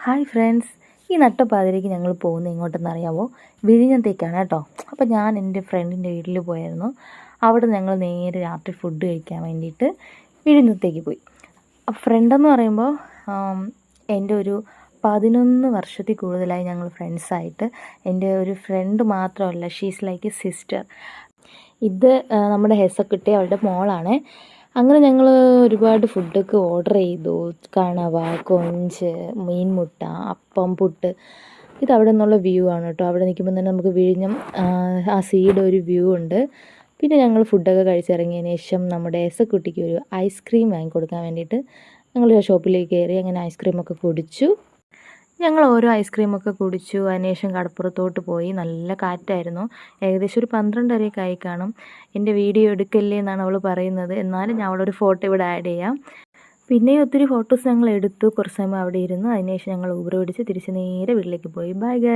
Hi friends, ഈ നട്ടപ്പാതിരയ്ക്ക് ഞങ്ങൾ പോകുന്നത് എങ്ങോട്ടെന്ന് അറിയാമോ? വിഴിഞ്ഞത്തേക്കാണ് കേട്ടോ. അപ്പോൾ ഞാൻ എൻ്റെ ഫ്രണ്ടിൻ്റെ വീട്ടിൽ പോയായിരുന്നു. അവിടെ ഞങ്ങൾ നേരെ രാത്രി ഫുഡ് കഴിക്കാൻ വേണ്ടിയിട്ട് വിഴിഞ്ഞത്തേക്ക് പോയി. ഫ്രണ്ടെന്ന് പറയുമ്പോൾ എൻ്റെ ഒരു 11 വർഷത്തിൽ കൂടുതലായി ഞങ്ങൾ ഫ്രണ്ട്സായിട്ട്. എൻ്റെ ഒരു ഫ്രണ്ട് മാത്രമല്ല, ഷീസ് ലൈക്ക് എ സിസ്റ്റർ. ഇത് നമ്മുടെ ഹെസക്കുട്ടി, അവളുടെ മോളാണ്. അങ്ങനെ ഞങ്ങൾ ഒരുപാട് ഫുഡൊക്കെ ഓർഡർ ചെയ്തു. കണവ, കൊഞ്ച്, മീൻമുട്ട, അപ്പം, പുട്ട്. ഇത് അവിടെ നിന്നുള്ള വ്യൂ ആണ് കേട്ടോ. അവിടെ നിൽക്കുമ്പോൾ തന്നെ നമുക്ക് വിഴിഞ്ഞം ആ സീയുടെ ഒരു വ്യൂ ഉണ്ട്. പിന്നെ ഞങ്ങൾ ഫുഡൊക്കെ കഴിച്ചിറങ്ങിയതിന് ശേഷം നമ്മുടെ ഹെസക്കുട്ടിക്ക് ഒരു ഐസ്ക്രീം വാങ്ങിക്കൊടുക്കാൻ വേണ്ടിയിട്ട് ഞങ്ങൾ ഷോപ്പിലേക്ക് കയറി. അങ്ങനെ ഐസ്ക്രീമൊക്കെ കുടിച്ചു. ഞങ്ങൾ ഓരോ ഐസ്ക്രീമൊക്കെ കുടിച്ചു. അതിനുശേഷം കടപ്പുറത്തോട്ട് പോയി. നല്ല കാറ്റായിരുന്നു. ഏകദേശം ഒരു 12:30 ആയി കാണും. എൻ്റെ വീഡിയോ എടുക്കല്ലേ എന്നാണ് അവൾ പറയുന്നത്. എന്നാലും ഞാൻ അവളൊരു ഫോട്ടോ ഇവിടെ ആഡ് ചെയ്യാം. പിന്നെയും ഒത്തിരി ഫോട്ടോസ് ഞങ്ങൾ എടുത്തു. കുറച്ച് സമയം അവിടെ ഇരുന്നു. അതിനുശേഷം ഞങ്ങൾ ഊബർ പിടിച്ച് തിരിച്ച് നേരെ വീട്ടിലേക്ക് പോയി. Bye guys.